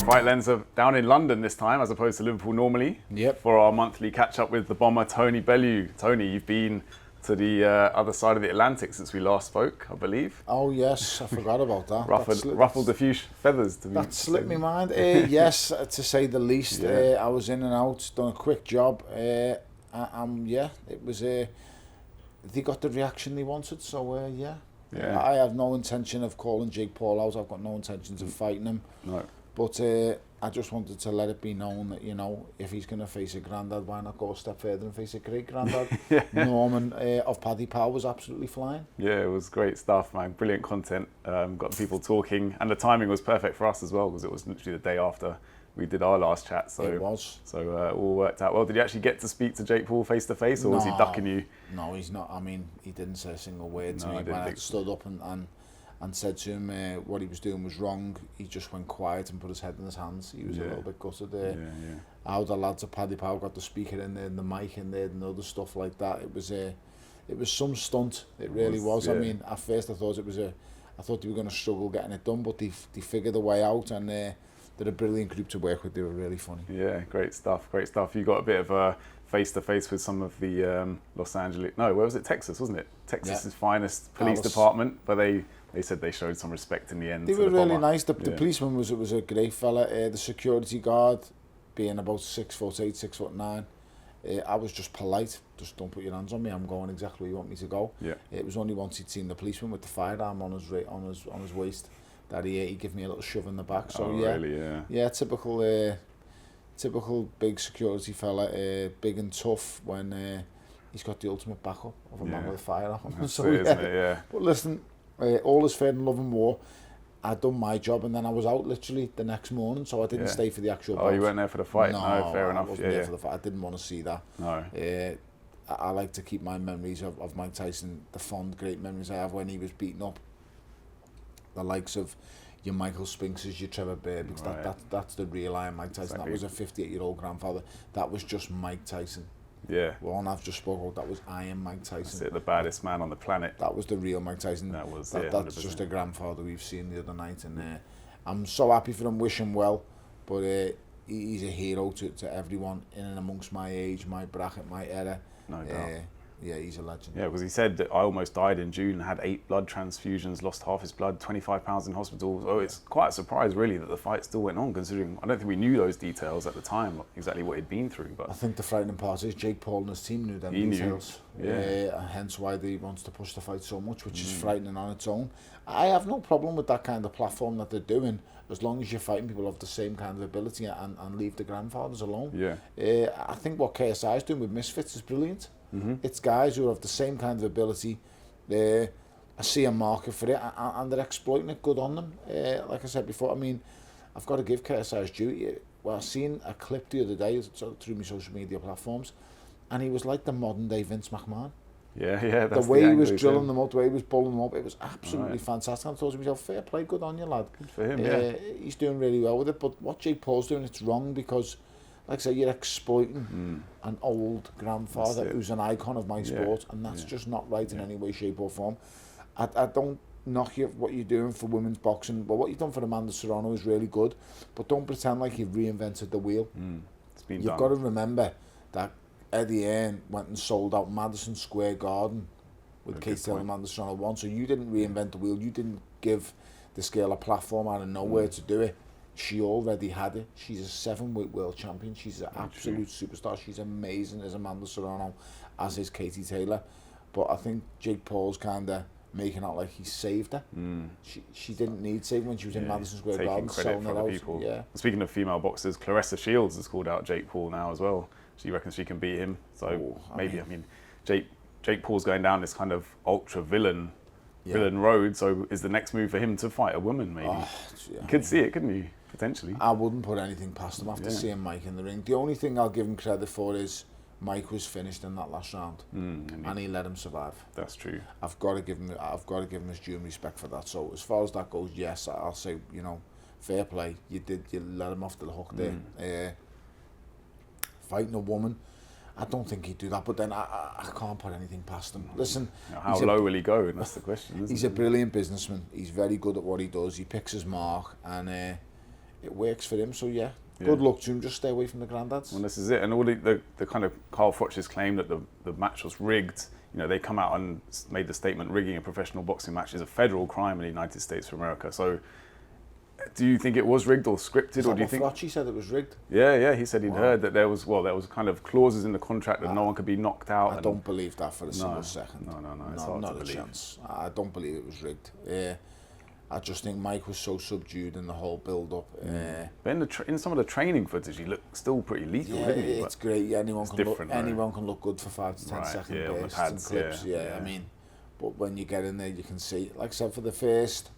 Fight Lens are down in London this time as opposed to Liverpool normally. Yep. For our monthly catch up with the bomber Tony Bellew. Tony, you've been to the other side of the Atlantic since we last spoke, I believe. Oh yes, I forgot about that. Ruffled a few feathers to me. That slipped my mind. Yes, to say the least. Yeah. I was in and out, done a quick job. It was. They got the reaction they wanted, so yeah. Yeah. I have no intention of calling Jake Paul out. I've got no intentions of fighting him. No. But I just wanted to let it be known that, you know, if he's going to face a granddad, why not go a step further and face a great granddad? Yeah. Norman of Paddy Power was absolutely flying. Yeah, it was great stuff, man. Brilliant content. Got the people talking, and the timing was perfect for us as well because it was literally the day after we did our last chat. So it was. So all worked out well. Did you actually get to speak to Jake Paul face to face, or was he ducking you? No, he's not. I mean, he didn't say a single word to No, me when I stood up and said to him what he was doing was wrong. He just went quiet and put his head in his hands. He was a little bit gutted there. How the lads at Paddy Power got the speaker in there and the mic in there and other stuff like that. It was some stunt. It really was. Yeah. I mean, at first I thought I thought they were going to struggle getting it done, but they figured a way out, and they're a brilliant group to work with. They were really funny. Yeah, great stuff, great stuff. You got a bit of a face-to-face with some of the where was it? Texas, wasn't it? Texas's finest police department, but they said they showed some respect in the end. They were really nice. The policeman was a great fella. The security guard, being about 6'8", 6'9", I was just polite. Just don't put your hands on me. I'm going exactly where you want me to go. Yeah. It was only once he'd seen the policeman with the firearm on his waist that he gave me a little shove in the back. So typical big security fella, big and tough when he's got the ultimate backup of a man with a firearm. That's So it, isn't it? Yeah. But listen, all is fair in love and war. I'd done my job and then I was out literally the next morning, so I didn't stay for the actual bout. You weren't there for the fight? No, fair enough. I wasn't there for the fight. I didn't want to see that. No. I like to keep my memories of Mike Tyson, the fond, great memories I have when he was beaten up. The likes of your Michael Spinkses, your Trevor Burbanks, that's the real Iron Mike Tyson. Exactly. That was a 58-year-old grandfather. That was just Mike Tyson. Yeah. One I've just spoke about, that was Iron Mike Tyson. That's it, the baddest man on the planet. That was the real Mike Tyson. That's 100%. Just a grandfather we've seen the other night, and I'm so happy for him, wish him well, but he's a hero to everyone in and amongst my age, my bracket, my era. No doubt. Yeah, he's a legend. Yeah, because he said that I almost died in June, had 8 blood transfusions, lost half his blood, 25 pounds in hospital. So it's quite a surprise, really, that the fight still went on, considering I don't think we knew those details at the time, exactly what he'd been through. But I think the frightening part is Jake Paul and his team knew them details. Yeah. Hence why they wants to push the fight so much, which is frightening on its own. I have no problem with that kind of platform that they're doing, as long as you're fighting people of the same kind of ability and leave the grandfathers alone. Yeah. I think what KSI is doing with Misfits is brilliant. Mm-hmm. It's guys who have the same kind of ability. I see a market for it, and they're exploiting it. Good on them. Like I said before, I mean, I've got to give KSI his due. Well, I seen a clip the other day through my social media platforms, and he was like the modern day Vince McMahon. Yeah. The way he was drilling them up, the way he was pulling them up, it was absolutely fantastic. I thought to myself, fair play, good on you, lad. Good for him. Yeah. He's doing really well with it. But what Jake Paul's doing, it's wrong because, like I say, you're exploiting an old grandfather who's an icon of my sport, and that's just not right in any way, shape or form. I don't knock you what you're doing for women's boxing. Well, what you've done for Amanda Serrano is really good, but don't pretend like you've reinvented the wheel. It's been You've got to remember that Eddie Hearn went and sold out Madison Square Garden with Kate Taylor and Amanda Serrano once, so you didn't reinvent the wheel. You didn't give this girl a platform out of nowhere to do it. She already had it. She's a 7-weight world champion. She's an absolute superstar. She's amazing as Amanda Serrano, as is Katie Taylor. But I think Jake Paul's kind of making out like he saved her. She didn't need saving when she was in Madison Square Garden selling it out. People. Yeah. Speaking of female boxers, Claressa Shields has called out Jake Paul now as well. She reckons she can beat him. So Jake Paul's going down this kind of ultra villain road. So is the next move for him to fight a woman? Maybe you could see it, couldn't you? Potentially. I wouldn't put anything past him after seeing Mike in the ring. The only thing I'll give him credit for is Mike was finished in that last round, and he let him survive. That's true. I've got to give him his due and respect for that. So as far as that goes, yes, I'll say, you know, fair play. You let him off the hook there. Fighting a woman, I don't think he'd do that. But then I can't put anything past him. Listen, how low will he go? And that's the question. He's a brilliant businessman. He's very good at what he does. He picks his mark, and it works for him. So yeah, good luck to him. Just stay away from the granddads. Well, this is it. And all the kind of Carl Froch's claim that the match was rigged. They come out and made the statement, rigging a professional boxing match is a federal crime in the United States of America. So do you think it was rigged or scripted, or do you think Froch said it was rigged? Yeah, he said he'd heard that there was kind of clauses in the contract that no one could be knocked out. I don't believe that for a single second. No, it's hard not to a believe. chance. I don't believe it was rigged. I just think Mike was so subdued in the whole build-up. But in some of the training footage, he looked still pretty lethal, didn't he? It's great. Yeah, anyone can look good for 5 to 10 second bursts and clips. Yeah, I mean, but when you get in there, you can see. Like I said, for the first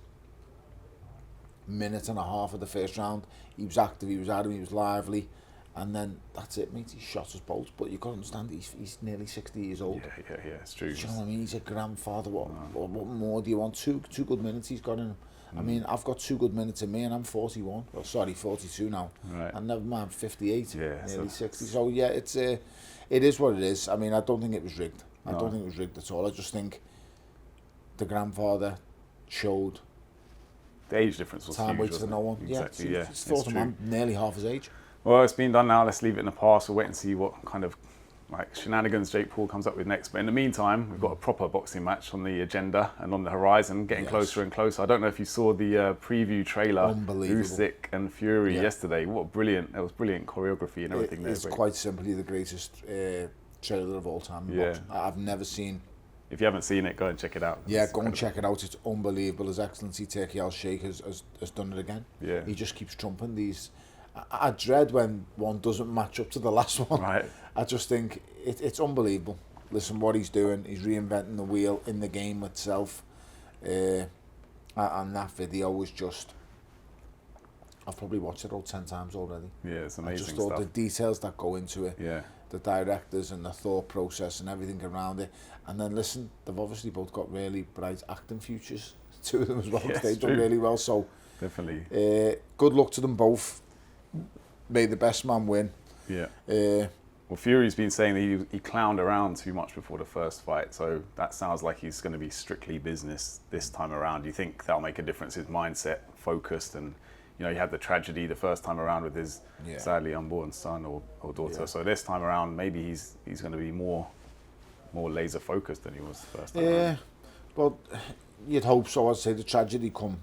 minute and a half of the first round, he was active, he was at him, he was lively, and then that's it, mate. He shot us both. But you got to understand, he's nearly 60 years old. Yeah, it's true. Do you know what I mean? He's a grandfather. What more do you want? Two good minutes he's got in him. I mean, I've got 2 good minutes in me, and I'm 41. Well, sorry, 42 now. Right. And never mind, 58. Yeah, nearly 60. So yeah, it is what it is. I mean, I don't think it was rigged. No. I don't think it was rigged at all. I just think the grandfather showed the age difference was time huge, waits for no one. Exactly, yeah. It's thought a man nearly half his age. Well, it's been done now. Let's leave it in the past. We'll wait and see what kind of shenanigans Jake Paul comes up with next. But in the meantime, we've got a proper boxing match on the agenda and on the horizon, getting closer and closer. I don't know if you saw the preview trailer, Usyk and Fury yesterday. There was brilliant choreography and everything there. It's quite simply the greatest trailer of all time. Yeah. I've never seen. If you haven't seen it, go and check it out. Yeah, go and check it out. It's unbelievable. His Excellency Turki Al-Sheikh has done it again. Yeah. He just keeps trumping these. I dread when one doesn't match up to the last one. Right. I just think it's unbelievable. Listen, what he's doing, he's reinventing the wheel in the game itself. And that video was just... I've probably watched it all 10 times already. Yeah, it's amazing I just thought stuff. the details that go into it, the directors and the thought process and everything around it. And then listen, they've obviously both got really bright acting futures, 2 of them as well. They've done really well, so definitely. Good luck to them both. May the best man win. Yeah. Well, Fury's been saying that he clowned around too much before the first fight, so that sounds like he's going to be strictly business this time around. Do you think that'll make a difference? His mindset, focused, and he had the tragedy the first time around with his sadly unborn son or daughter. Yeah. So this time around, maybe he's going to be more laser focused than he was the first time. Yeah, but you'd hope so. I'd say the tragedy come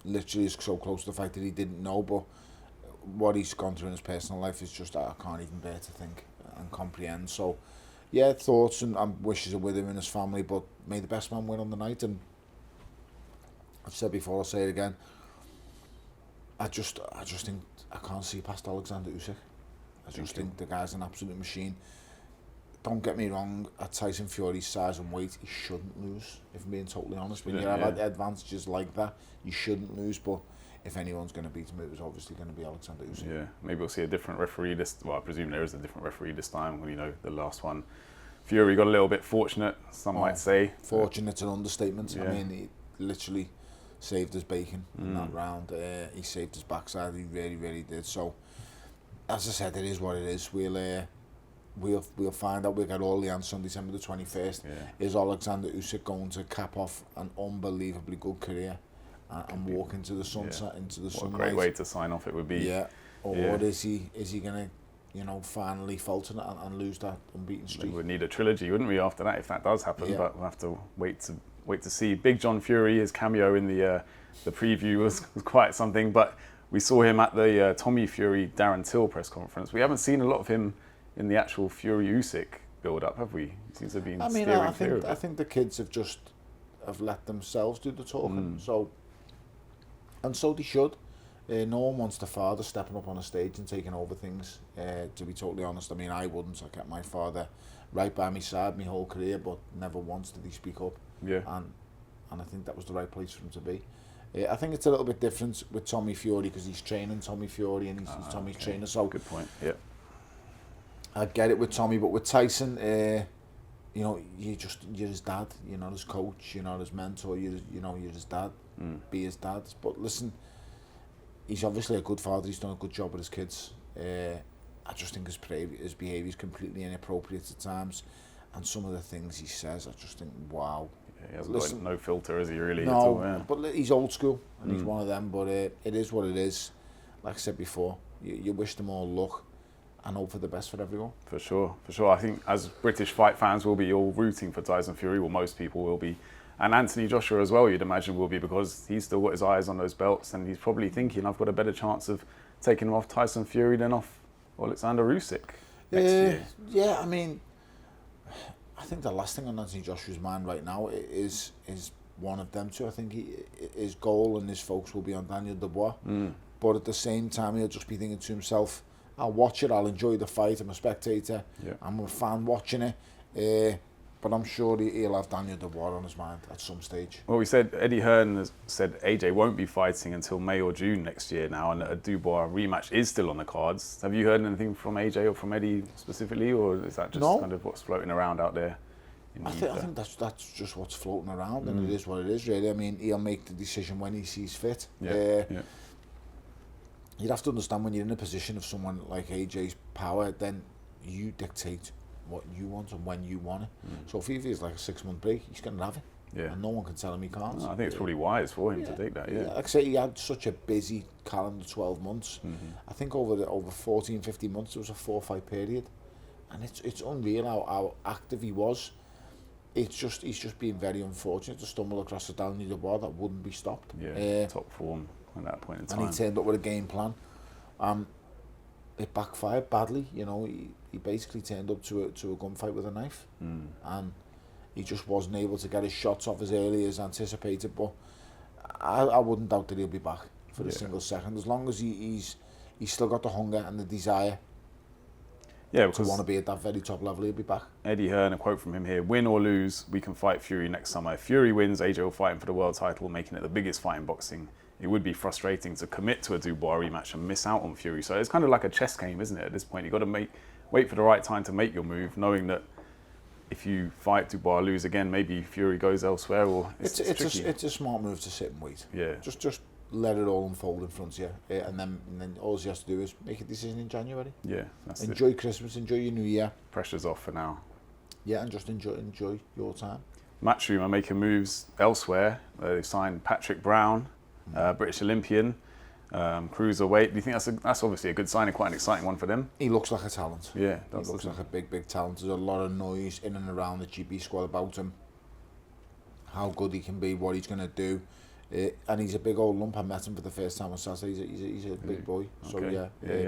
literally is so close to the fact that he didn't know, but what he's gone through in his personal life is just I can't even bear to think and comprehend. So yeah, thoughts and wishes are with him and his family, but may the best man win on the night. And I've said before, I'll say it again, I just think I can't see past Alexander Usyk. I just think the guy's an absolute machine. Don't get me wrong, at Tyson Fury's size and weight, he shouldn't lose, if I'm being totally honest. When you have advantages like that, you shouldn't lose, but if anyone's going to beat him, it was obviously going to be Alexander Usyk. Yeah, maybe we'll see a different referee I presume there is a different referee this time. The last one, Fury got a little bit fortunate, some might say. Fortunate's an understatement. Yeah. I mean, he literally saved his bacon in that round. He saved his backside. He really, really did. So, as I said, it is what it is. We'll find out. We'll get all the answers on December the 21st. Yeah. Is Alexander Usyk going to cap off an unbelievably good career and walk into the sunset, into the sunlight? What a great way to sign off it would be. Yeah. Or is he going to, finally falter and lose that unbeaten streak? We would need a trilogy, wouldn't we, after that, if that does happen? Yeah. But we'll have to wait to see. Big John Fury, his cameo in the preview was quite something. But we saw him at the Tommy Fury Darren Till press conference. We haven't seen a lot of him in the actual Fury Usyk build-up, have we? He seems to have been steering clear of it. I think the kids have let themselves do the talking. So they should. No one wants the father stepping up on a stage and taking over things, to be totally honest. I mean, I wouldn't. I kept my father right by my side my whole career, but never once did he speak up. Yeah. And I think that was the right place for him to be. I think it's a little bit different with Tommy Fury because he's training Tommy Fury and he's Tommy's trainer. So good point. Yeah. I get it with Tommy, but with Tyson, you're his dad. You're not his coach. You're not his mentor. You're his dad. Be his dad. But listen, he's obviously a good father. He's done a good job with his kids. I just think his behaviour is completely inappropriate at times, and some of the things he says, I just think, wow. Yeah, he hasn't got no filter, is he really? No, at all, yeah. But he's old school, and he's one of them. But it is what it is. like I said before, you wish them all luck and hope for the best for everyone. For sure. I think as British fight fans, we'll be all rooting for Tyson Fury. Well, most people will be. And Anthony Joshua as well, you'd imagine, will be, because he's still got his eyes on those belts, and he's probably thinking, I've got a better chance of taking him off Tyson Fury than off Alexander Usyk next year. Yeah, I mean, I think the last thing on Anthony Joshua's mind right now is one of them two. I think his goal and his focus will be on Daniel Dubois. But at the same time, he'll just be thinking to himself, I'll watch it, I'll enjoy the fight, I'm a spectator, I'm a fan watching it. But I'm sure he'll have Daniel Dubois on his mind at some stage. Well, we said Eddie Hearn has said AJ won't be fighting until May or June next year now, and a Dubois rematch is still on the cards. Have you heard anything from AJ or from Eddie specifically, or is that just kind of what's floating around out there? I think that's just what's floating around, and it is what it is, really. I mean, he'll make the decision when he sees fit. You'd have to understand, when you're in a position of someone like AJ's power, then you dictate what you want and when you want it. So if he feels like a 6-month break, he's going to have it. And no one can tell him he can't. No, I think it's probably wise for him to take that. Like I say, he had such a busy calendar 12 months. I think over 14, 15 months, it was a 4-fight period. And it's unreal how active he was. He's just been very unfortunate to stumble across a Daniel Dubois that wouldn't be stopped. Top form at that point in time. And he turned up with a game plan. It backfired badly, you know. He basically turned up to a gunfight with a knife, and he just wasn't able to get his shots off as early as anticipated. But I wouldn't doubt that he'll be back for a single second, as long as he's still got the hunger and the desire. Because to want to be at that very top level, he'll be back. Eddie Hearn, a quote from him here: "Win or lose, we can fight Fury next summer. If Fury wins, AJ will fight him for the world title, making it the biggest fight in boxing. It would be frustrating to commit to a Dubois rematch and miss out on Fury." So it's kind of like a chess game, isn't it? At this point, you've got to wait for the right time to make your move, knowing that if you fight Dubois, lose again, maybe Fury goes elsewhere. Or it's a smart move to sit and wait. Just let it all unfold in front of you, and then all he has to do is make a decision in January. Enjoy Christmas, enjoy your New Year. Pressure's off for now. And just enjoy your time. Matchroom are making moves elsewhere. They've signed Patrick Brown, British Olympian, cruiserweight. Do you think that's obviously a good signing, quite an exciting one for them? He looks like a talent. He looks like a big talent. There's a lot of noise in and around the GB squad about him, how good he can be, what he's going to do. And he's a big old lump. I met him for the first time on Saturday. He's a big boy. So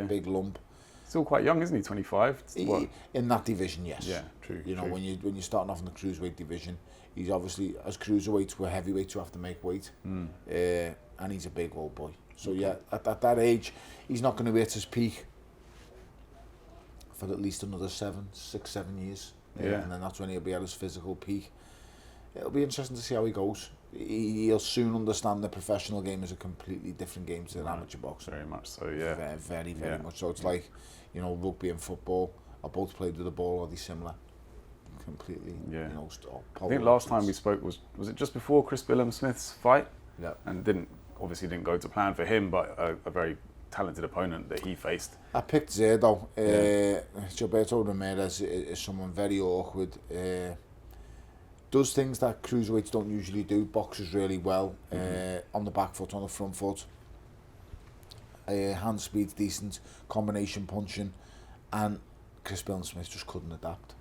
big lump. Still quite young, isn't he? 25. In that division, yes. Yeah, true. You know, when you're starting off in the cruiserweight division, he's obviously, as cruiserweights, we're heavyweights who have to make weight. And he's a big old boy. So at that age, he's not going to be at his peak for at least another 7 years. And then that's when he'll be at his physical peak. It'll be interesting to see how he goes. He'll soon understand the professional game is a completely different game to the amateur boxing. Very much so, yeah. Very much so. It's like, you know, rugby and football are both played with the ball, are they similar? Completely, you know, I think last time we spoke was it just before Chris Billam-Smith's fight? And obviously didn't go to plan for him, but a very talented opponent that he faced. I picked Zerdo. Gilberto Ramirez is someone very awkward. Does things that cruiserweights don't usually do. Boxes really well, on the back foot, on the front foot. Hand speed's decent, combination punching, and Chris Billam-Smith just couldn't adapt.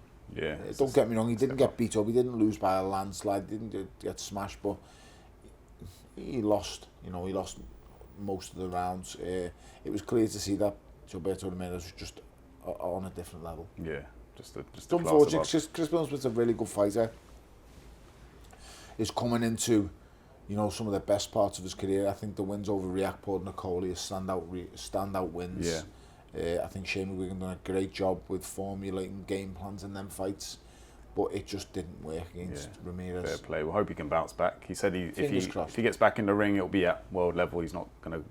Don't get me wrong, he didn't get beat up, he didn't lose by a landslide, didn't get smashed, but he lost. You know, he lost most of the rounds. It was clear to see that Gilberto Ramirez was just on a different level. Just unfortunate. Chris Billam-Smith's a really good fighter. Is coming into, you know, some of the best parts of his career. I think the wins over Riakporhe and Nicoli are standout wins. I think Shane McGuigan done a great job with formulating game plans in them fights, but it just didn't work against Ramirez. Fair play. We'll hope he can bounce back. He said if he gets back in the ring, it'll be at world level. He's not going to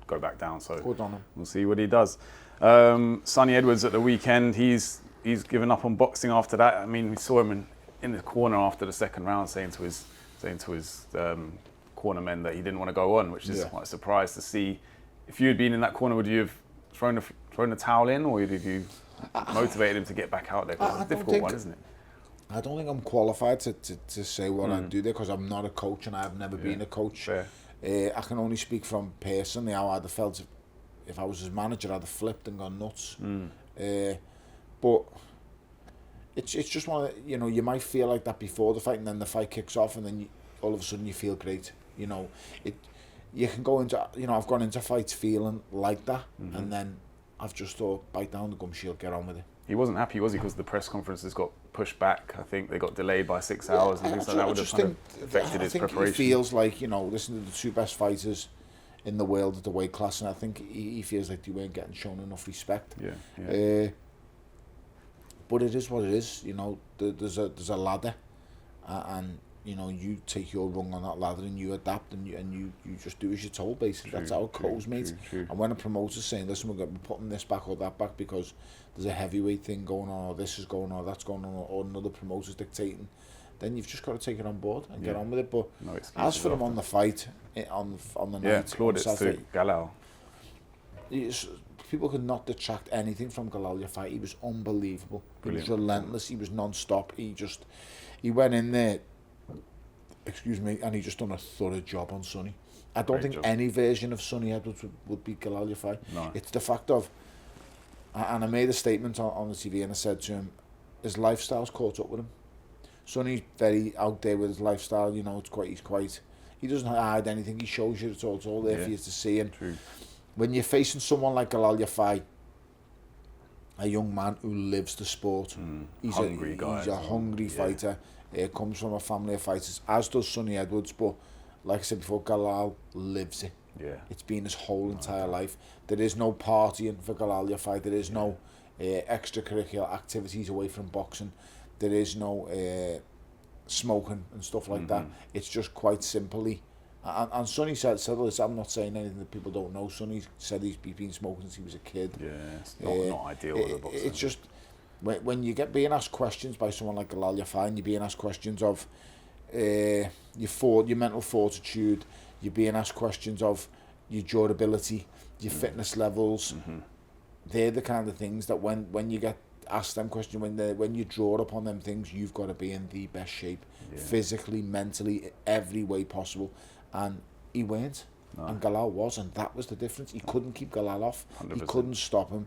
go back down. So good on him. We'll see what he does. Sonny Edwards at the weekend. He's given up on boxing after that. I mean, we saw him in the corner after the second round, saying to his corner men that he didn't want to go on, which is quite a surprise to see. If you had been in that corner, would you have thrown the towel in, or did you motivate him to get back out there? Because it's a difficult one, isn't it? I don't think I'm qualified to say what I'd do there, because I'm not a coach and I've never been a coach. I can only speak from personally how I'd have felt if I was his manager, I'd have flipped and gone nuts. But it's just one of the, you know, you might feel like that before the fight, and then the fight kicks off, and then all of a sudden you feel great. You know, you can go into, you know, I've gone into fights feeling like that, and then I've just thought, bite down the gum shield, get on with it. He wasn't happy, was he? Because the press conferences got pushed back. I think they got delayed by 6 hours, and things like that would have kind of affected his preparation. I think he feels like, you know, listen to the two best fighters in the world at the weight class, and I think he feels like they weren't getting shown enough respect. But it is what it is, you know. There's a ladder, and you know, you take your rung on that ladder and you adapt, and you just do as you're told, basically. That's how it goes, mate. And when a promoter's saying, listen, we're putting this back or that back because there's a heavyweight thing going on, or this is going on, or that's going on, or another promoter's dictating, then you've just got to take it on board and get on with it. But no, as for him on the fight, on the night, plaudits to Galal. People could not detract anything from Galal fight. He was unbelievable. Brilliant. He was relentless. He was non-stop. He went in there, excuse me, and he just done a thorough job on Sonny. I don't think any version of Sonny Edwards would beat Galal fight. No. It's the fact of, and I made a statement on the TV, and I said to him, his lifestyle's caught up with him. Sonny's very out there with his lifestyle. You know, he doesn't hide anything. He shows you it's all there for you to see. And when you're facing someone like Galal Yafai, a young man who lives the sport, he's a hungry fighter. Comes from a family of fighters, as does Sonny Edwards. But like I said before, Galal lives it. Yeah, it's been his whole entire life. There is no partying for Galal Yafai. There is no extracurricular activities away from boxing. There is no smoking and stuff like that. It's just quite simply. And Sonny said this, I'm not saying anything that people don't know. Sonny said he's been smoking since he was a kid. Yeah, it's not ideal as a boxer. It's just, when you get being asked questions by someone like Galal Yafai, you're being asked questions of your mental fortitude, you're being asked questions of your durability, your fitness levels. They're the kind of things that when you get asked them questions, when you draw upon them things, you've got to be in the best shape, physically, mentally, every way possible. And he weren't, and Galal was, and that was the difference. He couldn't keep Galal off. 100%. He couldn't stop him.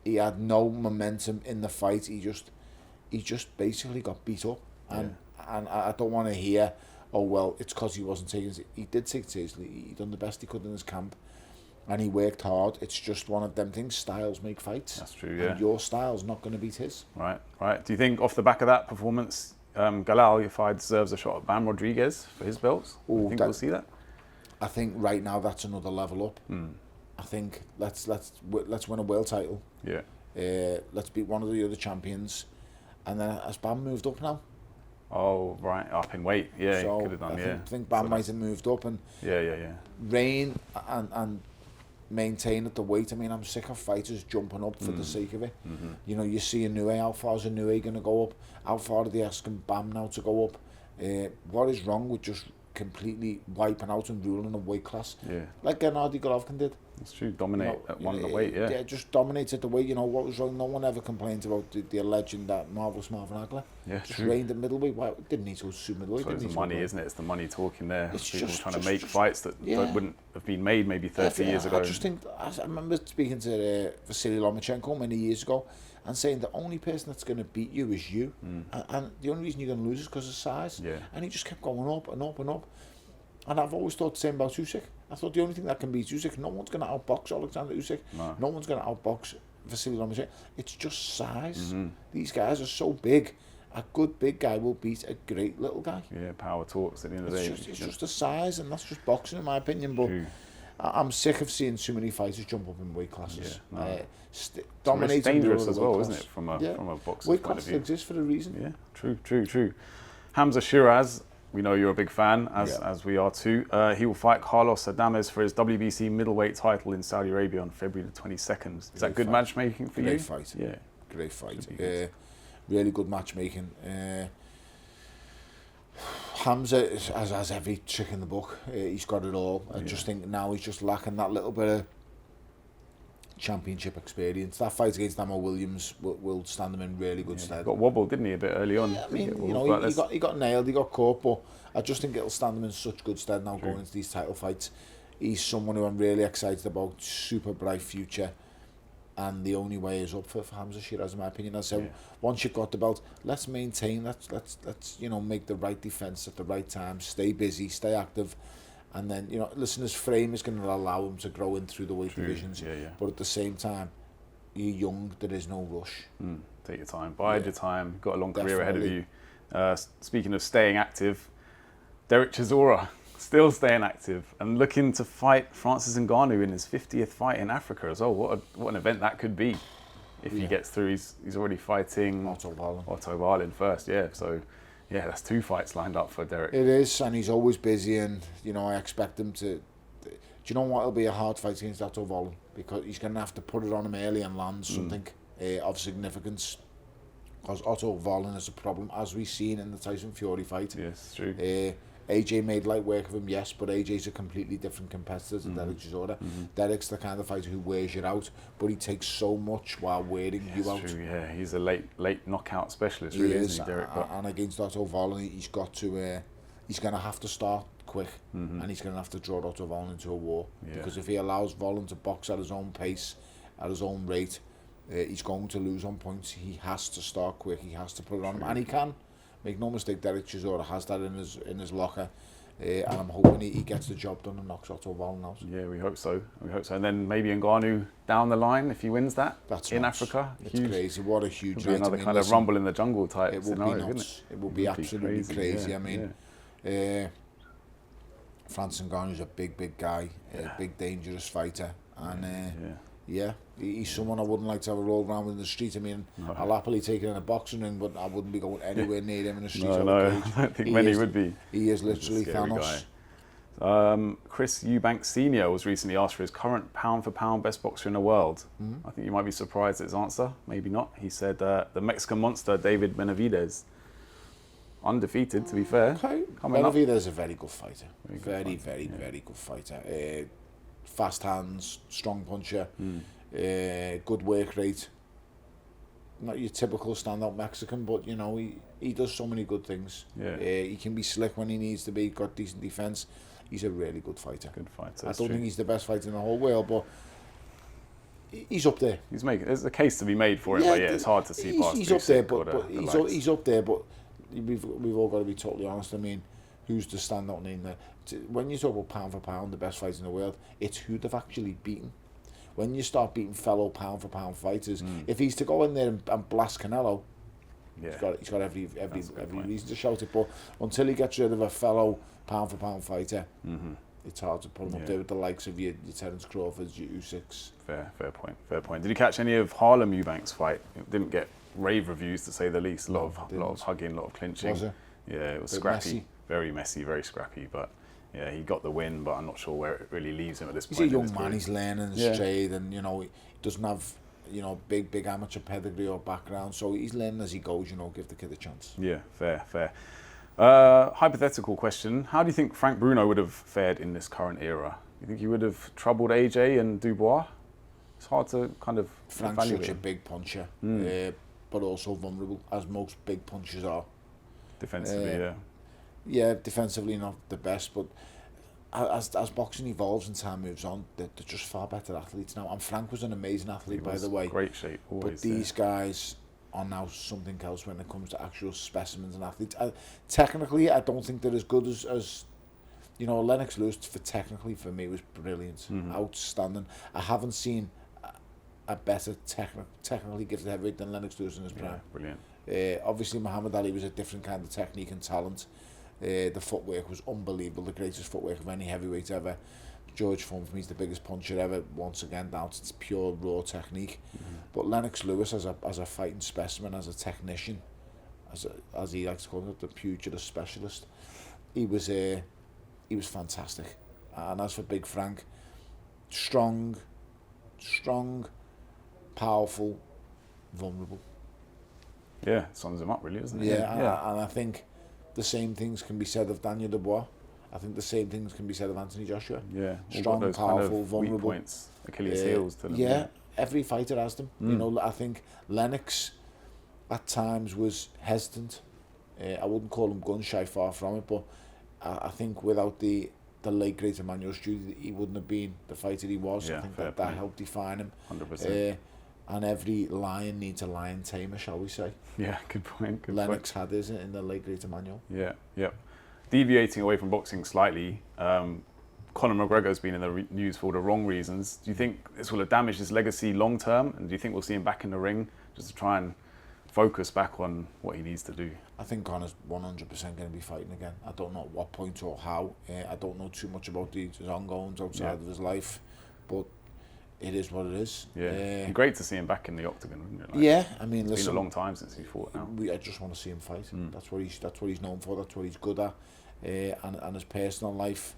He had no momentum in the fight. He just basically got beat up. And I don't want to hear, oh well, it's because he wasn't taking it. He did take it seriously. He done the best he could in his camp, and he worked hard. It's just one of them things. Styles make fights. That's true. Yeah. And your style's not going to beat his. Right. Do you think off the back of that performance, Galal Yafai deserves a shot at Bam Rodriguez for his belts? Do you think we'll see that? I think right now that's another level up. I think let's win a world title. Yeah. Let's beat one of the other champions, and then has Bam moved up now? Oh right, up in weight. Yeah, so he could have done. I think Bam might have moved up and reign and maintain at the weight. I mean, I'm sick of fighters jumping up for the sake of it. You know, you see Inoue, how far is Inoue going to go up? How far are they asking Bam now to go up? What is wrong with just completely wiping out and ruling a weight class? Like Gennady Golovkin did. That's true, dominate at one of the weight, yeah, just dominated the weight. You know, what was wrong? No one ever complains about the legend that marvellous Marvin Hagler. Yeah, just reigned at middleweight. Why didn't need to assume middleweight? So it's the money, isn't it? It's the money talking there. It's people just trying to make fights that wouldn't have been made maybe 30 years ago. I just think, I remember speaking to Vasily Lomachenko many years ago and saying the only person that's going to beat you is you, and the only reason you're going to lose is because of size. Yeah. And he just kept going up and up and up. And I've always thought the same about Usyk. I thought the only thing that can beat Usyk, no one's going to outbox Alexander Usyk. No one's going to outbox Vasily Lomachenko. It's just size. These guys are so big. A good big guy will beat a great little guy. Yeah, power talks at the end of the day. It's just a size, and that's just boxing, in my opinion. But I'm sick of seeing too many fighters jump up in weight classes. Dominating. It's dangerous as well, isn't it? From a boxer's weight point of view. Exists for a reason. Yeah, true. Hamza Shiraz. We know you're a big fan, as we are too. He will fight Carlos Adames for his WBC middleweight title in Saudi Arabia on February the 22nd. Is that good matchmaking for you? Great fight. Yeah. Great fight. Really good matchmaking. Hamza has every trick in the book. He's got it all. I just think now he's just lacking that little bit of championship experience. That fight against Damo Williams will stand him in really good stead. He got wobbled, didn't he, a bit early on? I mean, you know, he got nailed, he got caught, but I just think it'll stand him in such good stead now going into these title fights. he's someone who I'm really excited about. Super bright future. And the only way is up for Hamza Shiraz, in my opinion. As I said, once you've got the belt, let's maintain. Let's make the right defence at the right time. Stay busy, stay active, and then listen. His frame is going to allow him to grow in through the weight divisions. But at the same time, you're young. There is no rush. Take your time. Bide your time. You've got a long career ahead of you. Speaking of staying active, Derek Chisora. Still staying active and looking to fight Francis Ngannou in his 50th fight in Africa as well. What an event that could be if he gets through. He's already fighting Otto Wallin first, So, that's 2 fights lined up for Derek. It is, and he's always busy, and I expect him to. Do you know what? It'll be a hard fight against Otto Wallin because he's going to have to put it on him early and land something of significance. Because Otto Wallin is a problem, as we've seen in the Tyson Fury fight. Yes, true. AJ made light work of him, yes, but AJ's a completely different competitor to Derek Chisora. Derek's the kind of fighter who wears you out, but he takes so much while wearing you out. True, he's a late knockout specialist, really, isn't he, Derek? And against Otto Wallin, he's got to, he's going to have to start quick, and he's going to have to draw Otto Wallin into a war. Because if he allows Wallin to box at his own pace, at his own rate, he's going to lose on points. He has to start quick. He has to put it on him, and he can. Make no mistake, Derek Chisora has that in his locker, and I'm hoping he gets the job done and knocks Otto Wallin out. Yeah, we hope so. And then maybe Ngannou down the line if he wins that. That's in nuts. Africa. It's huge. Crazy. What a huge night. Another kind of rumble in the jungle type scenario, be nuts. It will be absolutely crazy. I mean, Francis Ngannou's a big guy, a big dangerous fighter, and he's someone I wouldn't like to have a roll around with in the street. I mean, I'll happily take it in a boxing ring, but I wouldn't be going anywhere near him in the street. I don't think many would be. He is literally Thanos. Chris Eubank Sr. was recently asked for his current pound-for-pound best boxer in the world. I think you might be surprised at his answer. Maybe not. He said the Mexican monster, David Benavidez. Undefeated, to be fair. Okay. Benavidez is a very good fighter. Very good fighter. Fast hands, strong puncher, good work rate. Not your typical standout Mexican, but he does so many good things. He can be slick when he needs to be. Got decent defense. He's a really good fighter. I don't think he's the best fighter in the whole world, but he's up there. There's a case to be made for him, but it's hard to see past. He's up there, but he's up there. But we've all got to be totally honest. I mean, who's the standout name there? When you talk about pound for pound, the best fighters in the world, it's who they've actually beaten. When you start beating fellow pound for pound fighters, if he's to go in there and blast Canelo, he's got every reason to shout it. But until he gets rid of a fellow pound for pound fighter, it's hard to put him up there with the likes of your Terence Crawfords, your Usyks. Fair point. Did you catch any of Harlem Eubank's fight? It didn't get rave reviews, to say the least. A lot of hugging, a lot of clinching. Was it? Yeah, it was scrappy. Messy. Very messy, very scrappy, but he got the win, but I'm not sure where it really leaves him at this point. He's a young man, he's learning his trade, and he doesn't have big amateur pedigree or background, so he's learning as he goes. Give the kid a chance. Yeah, fair. Hypothetical question: how do you think Frank Bruno would have fared in this current era? You think he would have troubled AJ and Dubois? It's hard to kind of Frank's evaluate. such a big puncher, but also vulnerable, as most big punchers are. Defensively, defensively not the best, but as boxing evolves and time moves on, they're just far better athletes now. And Frank was an amazing athlete, by the way. Great shape, always. But these guys are now something else when it comes to actual specimens and athletes. Technically, I don't think they're as good as Lennox Lewis. For me, was brilliant, outstanding. I haven't seen a better technically gifted heavyweight than Lennox Lewis in his prime. Brilliant. Obviously, Muhammad Ali was a different kind of technique and talent. The footwork was unbelievable, the greatest footwork of any heavyweight ever. George Foreman, for me, is the biggest puncher ever, once again, down to its pure raw technique. But Lennox Lewis, as a fighting specimen, as a technician, as he likes to call it, the pugilist specialist, he was fantastic. And as for Big Frank, strong, powerful, vulnerable. Yeah, sums him up, really, doesn't it? Yeah. And I think the same things can be said of Daniel Dubois. I think the same things can be said of Anthony Joshua. Yeah, strong, those powerful, kind of vulnerable. Weak points, Achilles heels to them. Yeah, every fighter has them. I think Lennox at times was hesitant. I wouldn't call him gun shy, far from it, but I think without the the late great Emmanuel Stewart, he wouldn't have been the fighter he was. Yeah, I think that helped define him. 100%. And every lion needs a lion tamer, shall we say? Yeah, good point. Lennox had his in the late great Emmanuel. Yeah, yep. Deviating away from boxing slightly, Conor McGregor's been in the news for all the wrong reasons. Do you think this will have damaged his legacy long term? And do you think we'll see him back in the ring just to try and focus back on what he needs to do? I think Conor's 100% going to be fighting again. I don't know at what point or how. I don't know too much about his ongoings outside of his life, but it is what it is. Yeah, it'd be great to see him back in the octagon, wouldn't it? Like, yeah, I mean, it's been a long time since he fought now. I just want to see him fight. That's what he's known for. That's what he's good at. And his personal life,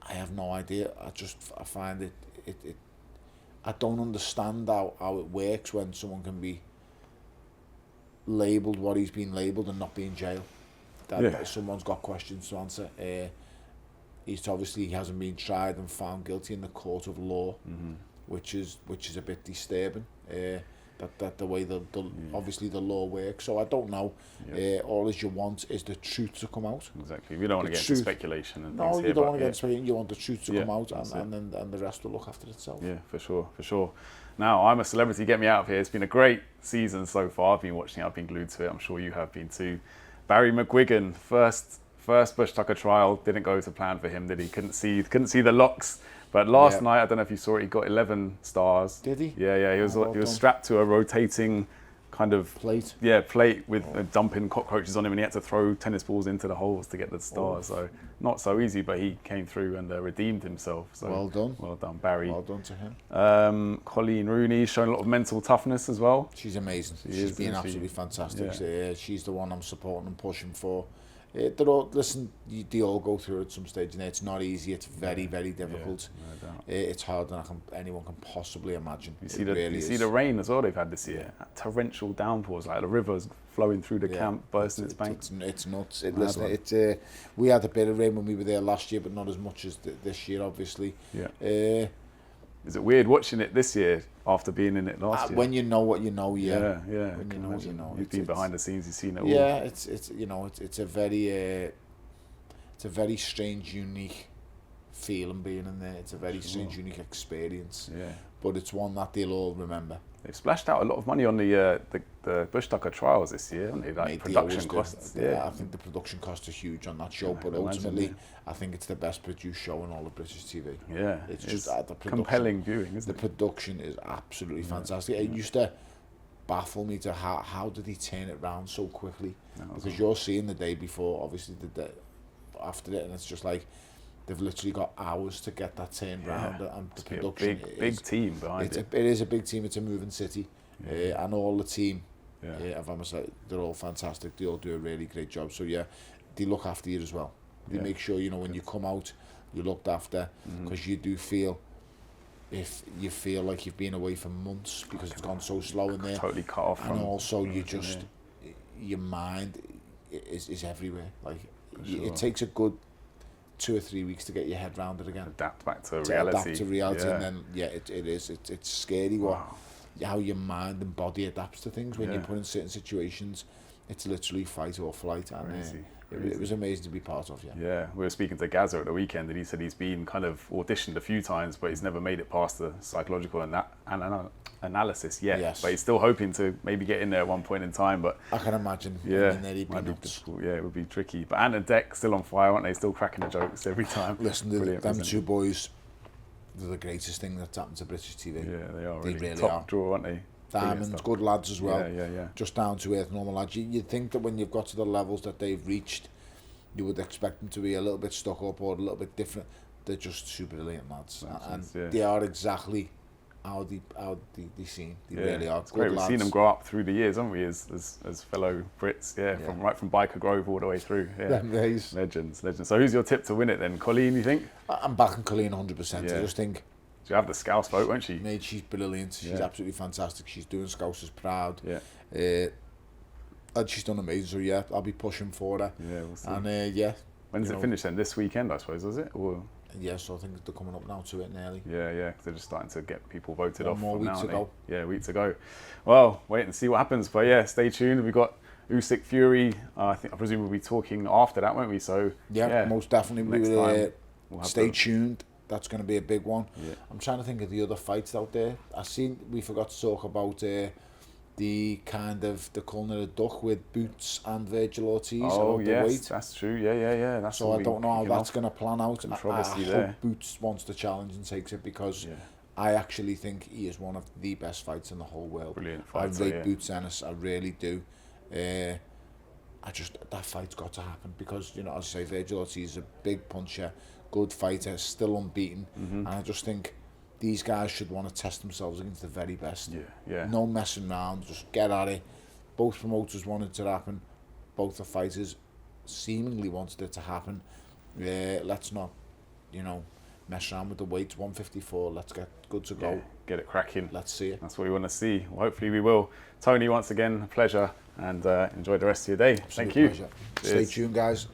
I have no idea. I find it I don't understand how it works when someone can be labelled what he's been labelled and not be in jail. That someone's got questions to answer. He hasn't been tried and found guilty in the court of law, which is a bit disturbing. That the way obviously the law works. So I don't know. All as you want is the truth to come out. Exactly. We don't want to get into speculation and things. No, you don't want to get into speculation. You want the truth to come out, and then the rest will look after itself. Yeah, for sure. Now, I'm a celebrity. Get me out of here. It's been a great season so far. I've been watching it. I've been glued to it. I'm sure you have been too. Barry McGuigan, first Bush Tucker trial didn't go to plan for him. Did he? Couldn't see the locks. But last night, I don't know if you saw it, he got 11 stars. Did he? Yeah. He was strapped to a rotating kind of plate. Yeah, plate with dumping cockroaches on him, and he had to throw tennis balls into the holes to get the stars. So not so easy, but he came through and redeemed himself. So well done, Barry. Well done to him. Colleen Rooney's shown a lot of mental toughness as well. She's amazing. She's been absolutely fantastic. Yeah. She's the one I'm supporting and pushing for. They all go through it at some stage, and it's not easy. It's very, very difficult. No doubt. It's harder than anyone can possibly imagine. You see the rain as well they've had this year. Torrential downpours, like the rivers flowing through the camp, bursting its banks. It's nuts. We had a bit of rain when we were there last year, but not as much as this year, obviously. Yeah. Is it weird watching it this year after being in it last year? When you know what you know, yeah. When you know what you know. You've been behind the scenes, you've seen it all. Yeah, it's a very strange, unique feeling being in there. It's a very strange, unique experience. Yeah. But it's one that they'll all remember. They've splashed out a lot of money on the Bush Tucker trials this year, haven't they? Like production costs. I think the production costs are huge on that show, but ultimately, I think it's the best produced show in all of British TV. Yeah, it's just the compelling viewing, isn't it? The production is absolutely fantastic. It used to baffle me to how did he turn it round so quickly? Because you're seeing the day before, obviously the day after it, and it's just like they've literally got hours to get that turned round, and the production big team behind it. It is a big team. It's a moving city, and all the team. They're all fantastic. They all do a really great job. So they look after you as well. They make sure when you come out, you're looked after, because you do feel. If you feel like you've been away for months because it's gone so slow in there, totally cut off, and also you just your mind is everywhere. Like it takes a good 2 or 3 weeks to get your head round it again. Adapt back to reality. And then it's scary how your mind and body adapts to things when you're put in certain situations. It's literally fight or flight, and it was amazing to be part of. Yeah, we were speaking to Gaza at the weekend, and he said he's been kind of auditioned a few times, but he's never made it past the psychological analysis yet. Yes. But he's still hoping to maybe get in there at one point in time. But I can imagine. It might be difficult. Yeah, it would be tricky. But Ant and Dec still on fire, aren't they? Still cracking the jokes every time. Listen, them two boys, they're the greatest thing that's happened to British TV. Yeah, they are. They really top are. draw, aren't they? Diamonds, good lads as well. Yeah. Just down to earth, normal lads. You'd think that when you've got to the levels that they've reached, you would expect them to be a little bit stuck up or a little bit different. They're just super brilliant lads, and they are exactly how they seem. They really are. It's great. We've seen them grow up through the years, haven't we? As fellow Brits, from Biker Grove all the way through. Yeah, legends. So who's your tip to win it then, Colleen? You think? I'm backing Colleen 100%. I just think. She'll have the Scouse vote, won't she? Mate, she's brilliant. She's absolutely fantastic. She's doing Scousers proud. Yeah. And she's done amazing. So I'll be pushing for her. Yeah, we'll see. And when does it finish then? This weekend, I suppose, is it? Or so I think they're coming up now to it nearly. Yeah, because they're just starting to get people voted off. More weeks ago. Yeah, a week to go. Well, wait and see what happens. But stay tuned. We've got Usyk Fury. I presume we'll be talking after that, won't we? So most definitely. Stay tuned. That's going to be a big one. Yeah. I'm trying to think of the other fights out there. We forgot to talk about the kind of the culinary duck with Boots and Virgil Ortiz. Oh about yes, the weight. that's true. Yeah. That's so I don't know how that's going to plan out. I there. hope Boots wants the challenge and takes it, because I actually think he is one of the best fights in the whole world. Brilliant fighter, I rate Boots Ennis, I really do. That fight's got to happen, because, you know, as I say, Virgil Ortiz is a big puncher, good fighter, still unbeaten, and I just think these guys should want to test themselves against the very best. Yeah. No messing around, just get at it. Both promoters wanted it to happen. Both the fighters seemingly wanted it to happen. Let's not, you know, mess around with the weights. 154, let's get good to go. Get it cracking. Let's see it. That's what we want to see. Well, hopefully we will. Tony, once again, a pleasure, and enjoy the rest of your day. Absolute Thank you. Pleasure. Stay tuned, guys.